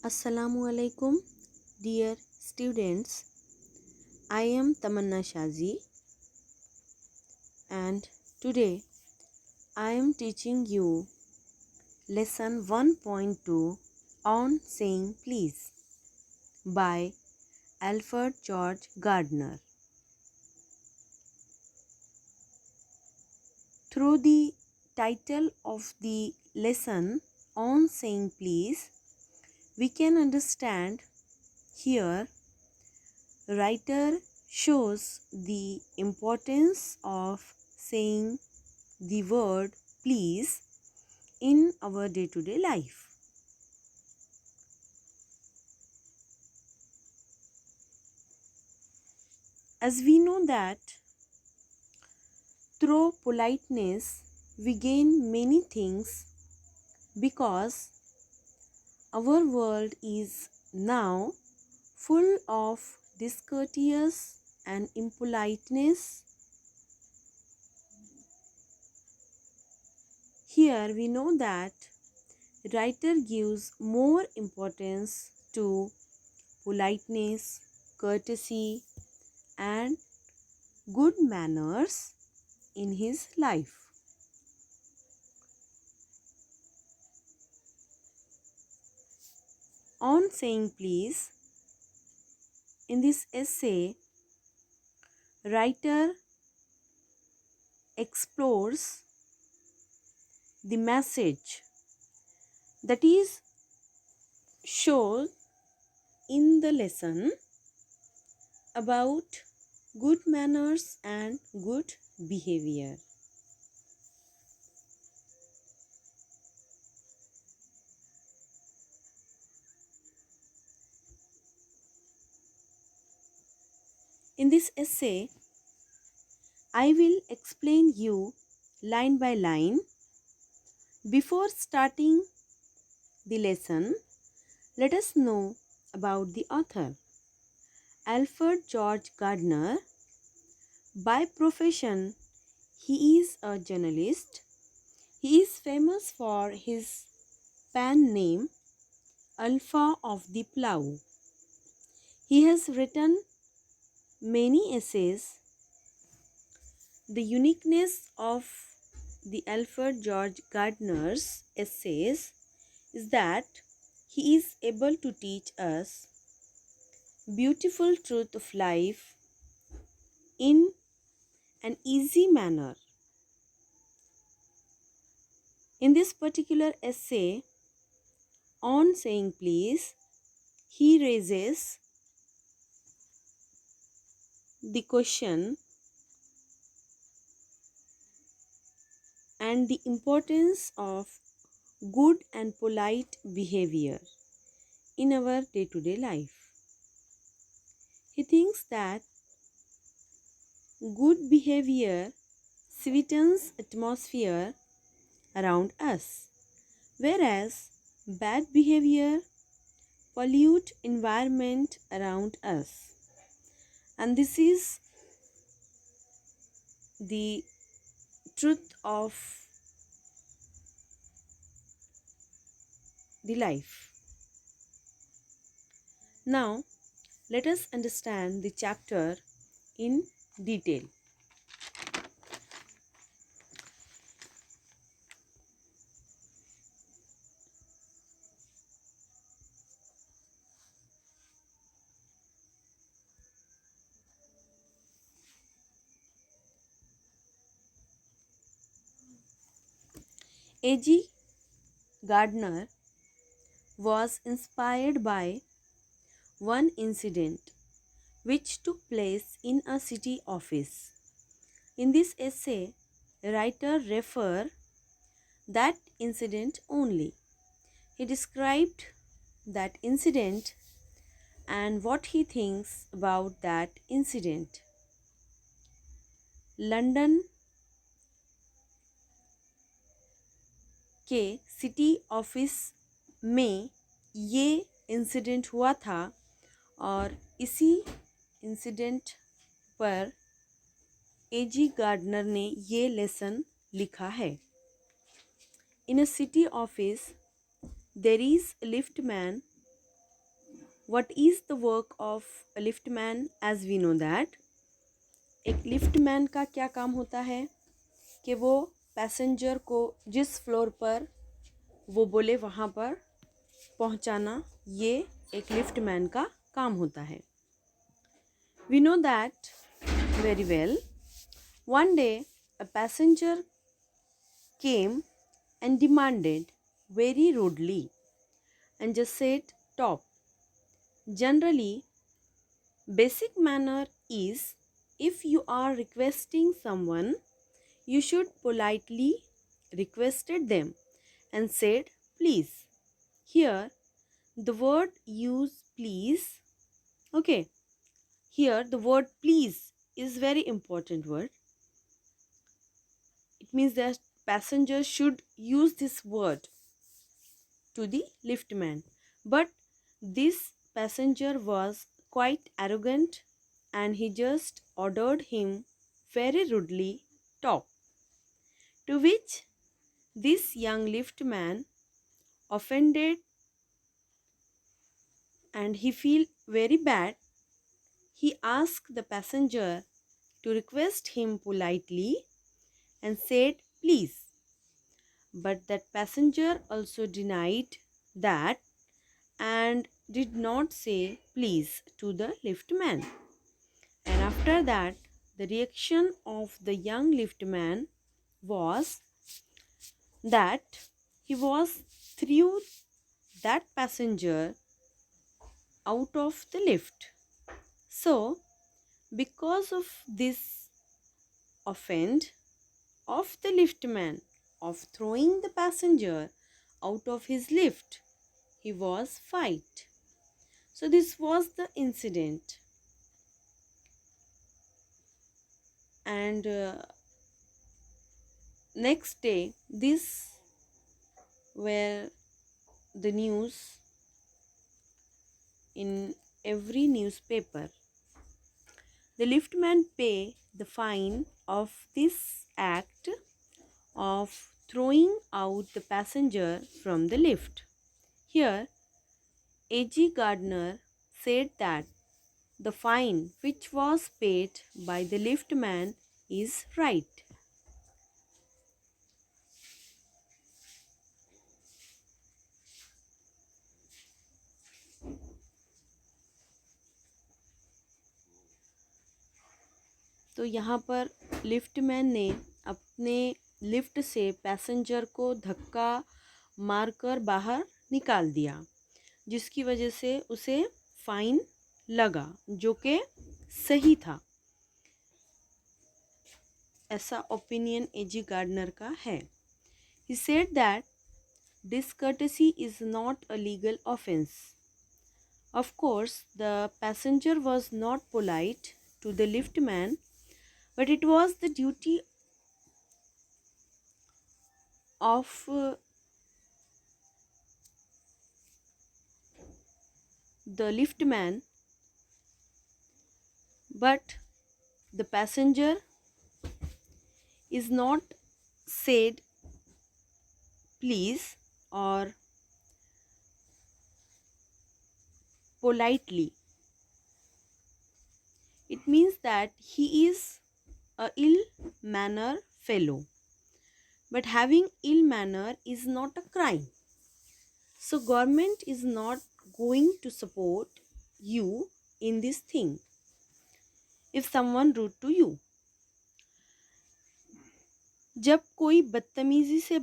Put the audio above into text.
Assalamu alaikum, dear students. I am Tamanna Shazi, and today I am teaching you lesson 1.2 on saying please by Alfred George Gardner. Through the title of the lesson on saying please, we can understand here writer shows the importance of saying the word please in our day-to-day life. As we know that through politeness we gain many things, because our world is now full of discourteous and impoliteness. Here we know that writer gives more importance to politeness, courtesy, and good manners in his life. On saying please, in this essay, writer explores the message that is shown in the lesson about good manners and good behavior. In this essay, I will explain you line by line. Before starting the lesson, let us know about the author. Alfred George Gardner. By profession, he is a journalist. He is famous for his pen name, Alpha of the Plough. He has written many essays. The uniqueness of the Alfred George Gardner's essays is that he is able to teach us beautiful truth of life in an easy manner. In this particular essay on saying please, he raises the question and the importance of good and polite behavior in our day-to-day life. He thinks that good behavior sweetens atmosphere around us, whereas bad behavior pollute environment around us. And this is the truth of the life. Now, let us understand the chapter in detail. A.G. Gardner was inspired by one incident which took place in a city office. In this essay, writer refer that incident only. He described that incident and what he thinks about that incident. London के city office में ये incident हुआ था और इसी incident पर A.G. Gardener ने ये लेसन लिखा है. In a city office, there is a liftman What is the work of a liftman? As we know that एक लिफ्टमैन का क्या काम होता है कि वो पैसेंजर को जिस फ्लोर पर वो बोले वहाँ पर पहुँचाना, ये एक लिफ्टमैन का काम होता है. We know that very well. One day a passenger came and demanded very rudely and just said, "Top." Generally, basic manner is if you are requesting someone, you should politely requested them and said, "Please." Here, the word use please. Okay, here the word please is very important word. It means that passengers should use this word to the liftman. But this passenger was quite arrogant and he just ordered him very rudely, "Top." To which this young liftman offended and he feel very bad. He asked the passenger to request him politely and said, "Please." But that passenger also denied that and did not say please to the liftman. And after that, the reaction of the young liftman was that he was threw that passenger out of the lift. So, because of this offense of the liftman of throwing the passenger out of his lift, he was fined. So this was the incident. And next day, this were the news in every newspaper. The liftman pay the fine of this act of throwing out the passenger from the lift. Here, A.G. Gardner said that the fine which was paid by the liftman is right. तो यहाँ पर liftman ने अपने lift से passenger को धक्का मारकर बाहर निकाल दिया, जिसकी वजह से उसे फाइन लगा, जो कि सही था. ऐसा ओपिनियन एजी गार्डनर का है. He said that discourtesy is not a legal offense. Of course, the passenger was not polite to the liftman, but it was the duty of the liftman, but the passenger is not said please or politely. It means that he is a ill manner fellow, but having ill manner is not a crime. So government is not going to support you in this thing if someone rude to you. जब कोई बदतमीजी से